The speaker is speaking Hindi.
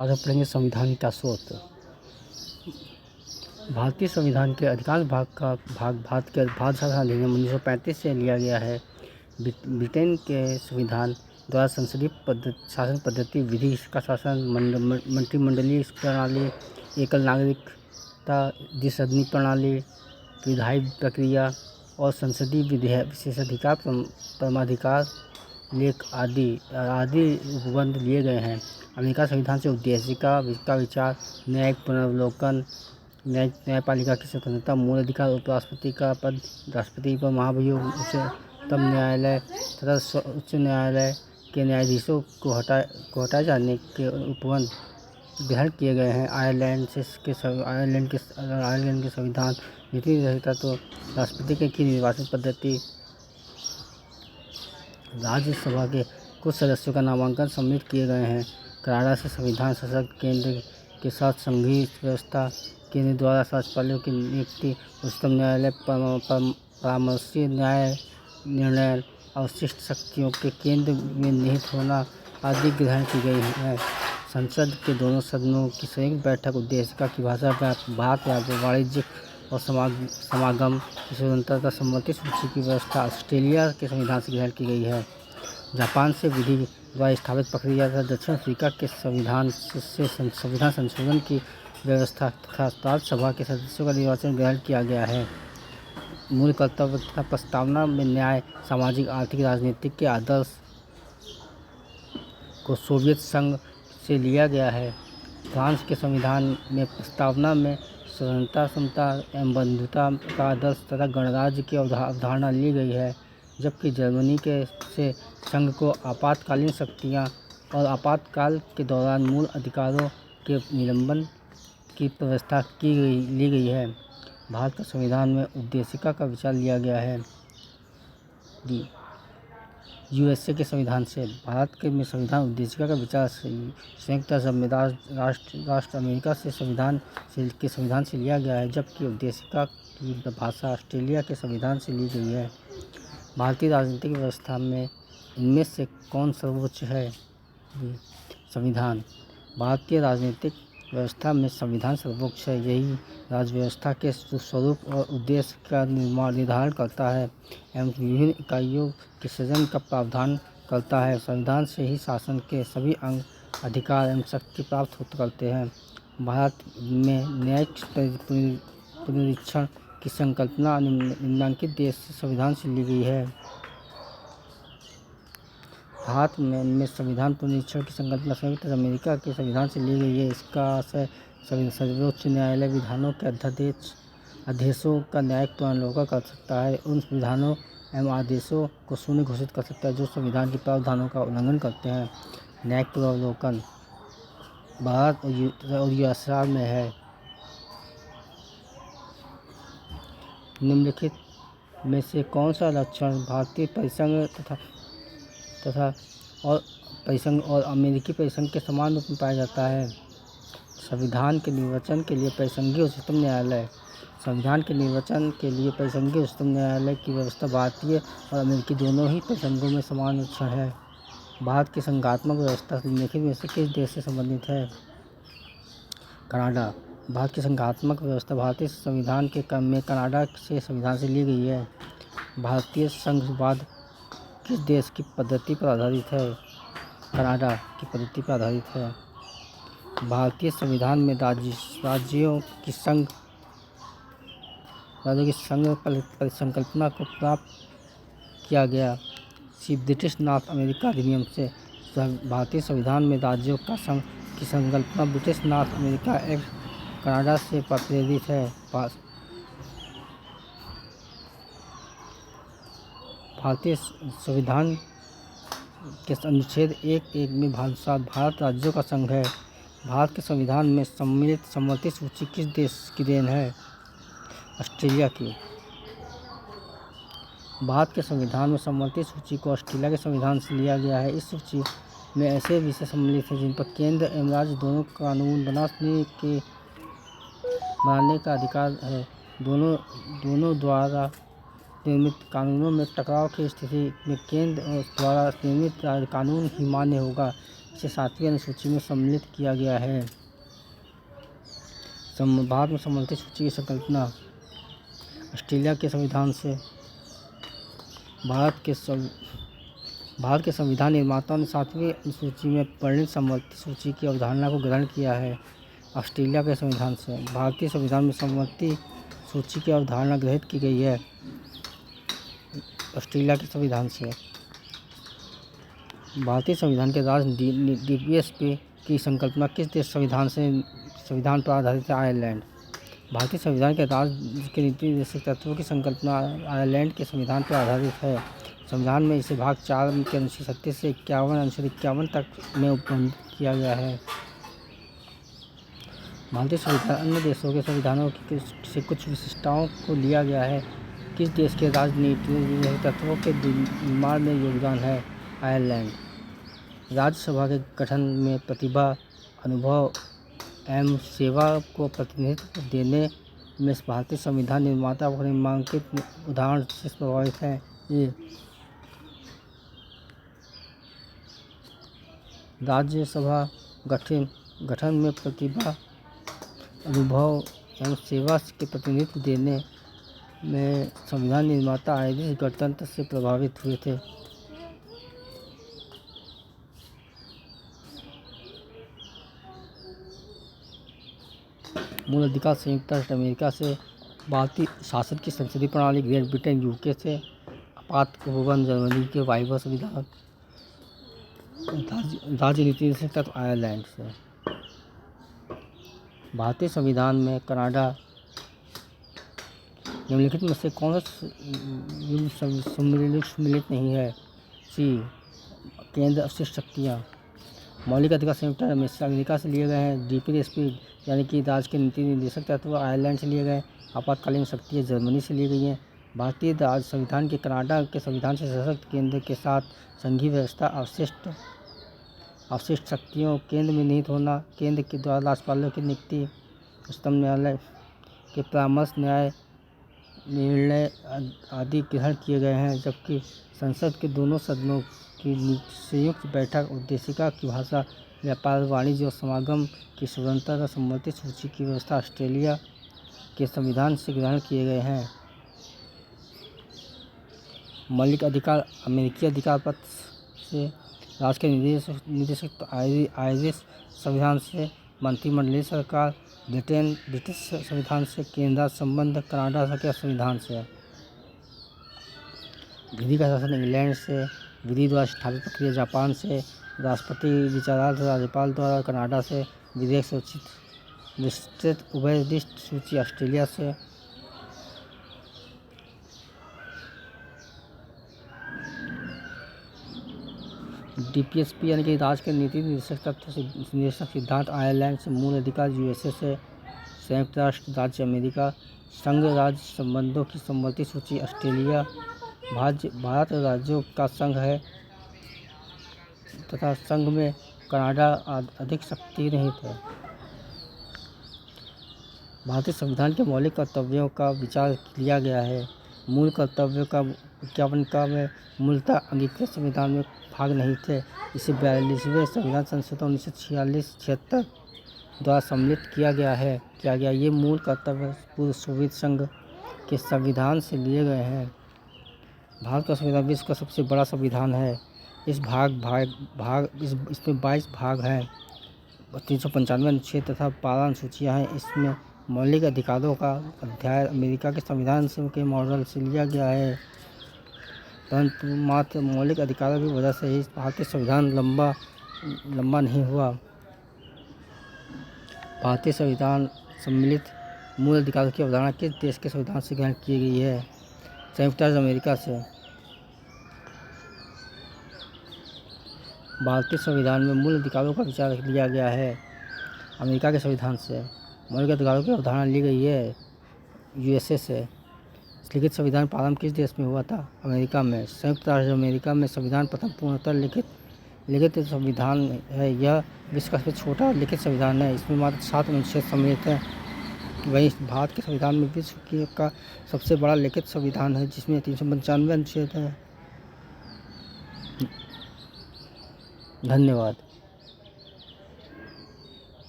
आज हम पढ़ेंगे संविधान का स्रोत। भारतीय संविधान के अधिकांश भाग भारत संविधान अधिनियम 1935 से लिया गया है। ब्रिटेन के संविधान द्वारा संसदीय शासन पद्धति, विधि का शासन, मंत्रिमंडलीय प्रणाली, एकल नागरिकता, द्विसदनी प्रणाली, विधायी प्रक्रिया और संसदीय विशेषाधिकार, परमाधिकार, लेख आदि उपबंध लिए गए हैं। अमेरिका संविधान से उद्देशिका का विचार, न्यायिक पुनर्वलोकन, न्यायपालिका की स्वतंत्रता, मूल अधिकार, उपराष्ट्रपति का पद, राष्ट्रपति पर महाभियोग, उच्चतम न्यायालय तथा उच्च न्यायालय के न्यायाधीशों को हटाए जाने के उपबंध ग्रहण किए गए हैं। आयरलैंड के संविधान नीति संहिता तो राष्ट्रपति की निर्वाचन पद्धति, राज्यसभा के कुछ सदस्यों का नामांकन सम्मिलित किए गए हैं। कनाडा से संविधान सशक्त केंद्र के साथ संघीय व्यवस्था, केंद्र द्वारा राज्यपालों की नियुक्ति, उच्चतम न्यायालय, परामर्शी निर्णय, अवशिष्ट शक्तियों के केंद्र में निहित होना आदि ग्रहण की गई है। संसद के दोनों सदनों की संयुक्त बैठक, उद्देशिका की भाषा, बात, वाणिज्यिक और समागम की स्वतंत्रता, सम्मति सूची की व्यवस्था ऑस्ट्रेलिया के संविधान से ग्रहण की गई है। जापान से विधि द्वारा स्थापित प्रक्रिया तथा दक्षिण अफ्रीका के संविधान से संविधान संशोधन की व्यवस्था तथा राज्यसभा के सदस्यों का निर्वाचन ग्रहण किया गया है। मूल कर्तव्य तथा प्रस्तावना में न्याय, सामाजिक, आर्थिक, राजनीतिक के आदर्श को सोवियत संघ से लिया गया है। फ्रांस के संविधान में प्रस्तावना में स्वतंत्रता, समता एवं बंधुता का आदर्श तथा गणराज्य की अवधारणा ली गई है, जबकि जर्मनी से संघ को आपातकालीन शक्तियाँ और आपातकाल के दौरान मूल अधिकारों के निलंबन की व्यवस्था ली गई है। भारत का संविधान में उद्देशिका का विचार लिया गया है। यूएसए के संविधान से भारत के में संविधान उद्देशिका का विचार संयुक्त राष्ट्र अमेरिका के संविधान से लिया गया है, जबकि उद्देशिका की भाषा ऑस्ट्रेलिया के संविधान से ली गई है। भारतीय राजनीतिक व्यवस्था में इनमें से कौन सर्वोच्च है? संविधान। भारतीय राजनीतिक व्यवस्था में संविधान सर्वोच्च है। यही राज्य व्यवस्था के स्वरूप और उद्देश्य का निर्धारण करता है एवं विभिन्न इकाइयों के सृजन का प्रावधान करता है। संविधान से ही शासन के सभी अंग, अधिकार एवं शक्ति प्राप्त करते हैं। भारत में न्यायिक पुनरीक्षण की संकल्पना निम्नलिखित देश से संविधान से ली गई है। भारत में संविधान पुनरीक्षण की संकल्पना संयुक्त अमेरिका के संविधान से ली गई है। इसका आशय सर्वोच्च न्यायालय विधानों के आदेशों का न्यायिक पुनर्वलोकन कर सकता है, उन विधानों एवं आदेशों को शून्य घोषित कर सकता है जो संविधान के प्रावधानों का उल्लंघन करते हैं। न्यायिक पुनर्वलोकन भारत और यूएसए में है। निम्नलिखित में से कौन सा लक्षण भारतीय परिसंघ और अमेरिकी परिसंघ के समान रूप में पाया जाता है? संविधान के निर्वचन के लिए परिसंघीय उच्चतम न्यायालय। संविधान के निर्वचन के लिए परिसंघीय उच्चतम न्यायालय की व्यवस्था भारतीय और अमेरिकी दोनों ही परिसंघों में समान लक्षण है। भारत की संघात्मक व्यवस्था निम्नलिखित में से किस देश से संबंधित है? कनाडा। भारत की संघात्मक व्यवस्था भारतीय संविधान के क्रम में कनाडा से संविधान से ली गई है। भारतीय संघवाद किस देश की पद्धति पर आधारित है? कनाडा की पद्धति पर आधारित है। भारतीय संविधान में राज्यों की संघ परिसंकल्पना को प्राप्त किया गया। ब्रिटिश नॉर्थ अमेरिका अधिनियम से भारतीय संविधान में राज्यों का संघ की संकल्पना British north America act Canada से प्रेरित है। भारतीय संविधान के अनुच्छेद 1(1) में भारत राज्यों का संघ है। भारत के संविधान में सम्मिलित सम्मति सूची किस देश की देन है? ऑस्ट्रेलिया की। भारत के संविधान में सम्मति सूची को ऑस्ट्रेलिया के संविधान से लिया गया है। इस सूची में ऐसे विषय सम्मिलित हैं जिन पर केंद्र एवं राज्य दोनों कानून बनाने का अधिकार है। दोनों द्वारा निर्मित कानूनों में टकराव की स्थिति में केंद्र द्वारा निर्मित कानून ही मान्य होगा। इसे 7वीं अनुसूची में सम्मिलित किया गया है। भारत में सम्मिलित सूची की संकल्पना ऑस्ट्रेलिया के संविधान से। भारत के संविधान निर्माताओं ने 7वीं अनुसूची में वर्णित सम्मिलित सूची की अवधारणा को ग्रहण किया है। ऑस्ट्रेलिया के संविधान से भारतीय संविधान में सम्मिलित सूची की अवधारणा ग्रहित की गई है। ऑस्ट्रेलिया के संविधान से भारतीय संविधान के राज DPSP की संकल्पना किस देश संविधान पर आधारित है? आयरलैंड। भारतीय संविधान के राज्य के नीति निर्देशक तत्वों की संकल्पना आयरलैंड के संविधान पर आधारित है। संविधान में इसे भाग 4 के अनुच्छेद 36 से 51 अनुच्छेद 51 तक में उपबंधित किया गया है। भारतीय संविधान अन्य देशों के संविधानों से कुछ विशिष्टताओं को लिया गया है। किस देश के राजनीतिक तत्वों के निर्माण में योगदान है? आयरलैंड। राज्यसभा के गठन में प्रतिभा, अनुभव एवं सेवा को प्रतिनिधित्व देने में भारतीय संविधान निर्माता और निम्नलिखित उदाहरण से प्रभावित हैं। ये राज्यसभा गठन में प्रतिभा, अनुभव एवं सेवा के प्रतिनिधित्व देने में संविधान निर्माता आयरिश गणतंत्र से प्रभावित हुए थे। मूल अधिकार संयुक्त राष्ट्र अमेरिका से। भारतीय शासन की संसदीय प्रणाली ग्रेट ब्रिटेन UK से। आपात उपबंध जर्मनी के वायवा संविधान। राजनीति निर्देशक तत्व आयरलैंड से। भारतीय संविधान में कनाडा निम्नलिखित में से कौन सा सम्मिलित नहीं है? सी केंद्र अवशिष्ट शक्तियाँ। मौलिक अधिकार संयुक्त अमेरिका से लिए गए हैं। DPSP यानी कि राज्य के नीति निर्देशक तत्व आयरलैंड से लिए गए। आपातकालीन शक्तियाँ जर्मनी से ली गई हैं। भारतीय राज्य संविधान के कनाडा के संविधान से सशक्त केंद्र के साथ संघीय व्यवस्था। अवशिष्ट शक्तियों केंद्र में निहित होना। केंद्र के द्वारा राज्यपालों की नियुक्ति। उच्चतम न्यायालय के परामर्श निर्णय आदि ग्रहण किए गए हैं। जबकि संसद के दोनों सदनों की संयुक्त बैठक उद्देशिका की भाषा, व्यापार, वाणिज्य और समागम की स्वतंत्रता तथा सम्मिलित सूची की व्यवस्था ऑस्ट्रेलिया के संविधान से ग्रहण किए गए हैं। मौलिक अधिकार अमेरिकी अधिकार पत्र से। राज्य के निदेशक आयरिश संविधान से। मंत्रिमंडलीय सरकार ब्रिटिश संविधान से। केंद्र संबंध कनाडा के संविधान से। विधि का शासन इंग्लैंड से। विधि द्वारा स्थापित प्रक्रिया जापान से। राष्ट्रपति विचारार्थ राज्यपाल द्वारा कनाडा से। विधेयक सूचित विस्तृत उभयनिष्ठ सूची ऑस्ट्रेलिया से। DPSP यानी कि राज्य के नीति निर्देशक तत्व निर्देशक सिद्धांत आयरलैंड से। मूल अधिकार USA से। संयुक्त राष्ट्र राज्य अमेरिका। संघ राज्य संबंधों की सम्मिलित सूची ऑस्ट्रेलिया। भारत राज्यों का संघ है तथा संघ में कनाडा अधिक शक्ति रहित है। भारतीय संविधान के मौलिक कर्तव्यों का विचार किया गया है। मूल कर्तव्यों का विज्ञापन का में मूलतः अंगीकृत संविधान में भाग नहीं थे। इसे 42वें संविधान संशोधन 1946-76 द्वारा सम्मिलित किया गया। ये मूल कर्तव्य पूर्व सोवियत संघ के संविधान से लिए गए हैं। भारत का संविधान विश्व का सबसे बड़ा संविधान है। इसमें 22 भाग हैं, 395 अनुच्छेद तथा 12 अनुसूचियाँ हैं। इसमें मौलिक अधिकारों का अध्याय अमेरिका के संविधान के मॉडल से लिया गया है, परंतु मात्र मौलिक अधिकारों की वजह से ही भारतीय संविधान लंबा नहीं हुआ। भारतीय संविधान सम्मिलित मूल अधिकारों की अवधारणा किस देश के संविधान से ग्रहण की गई है? संयुक्त राज्य अमेरिका से। भारतीय संविधान में मूल अधिकारों का विचार लिया गया है अमेरिका के संविधान से। मौलिक अधिकारों की अवधारणा ली गई है USA से। लिखित संविधान प्रारंभ किस देश में हुआ था? अमेरिका में। संयुक्त राज्य अमेरिका में संविधान प्रथम पूर्णतः लिखित संविधान है। यह विश्व का सबसे छोटा लिखित संविधान है। इसमें मात्र 7 अनुच्छेद सम्मिलित हैं। वहीं भारत के संविधान में विश्व का सबसे बड़ा लिखित संविधान है, जिसमें 395 अनुच्छेद हैं। धन्यवाद।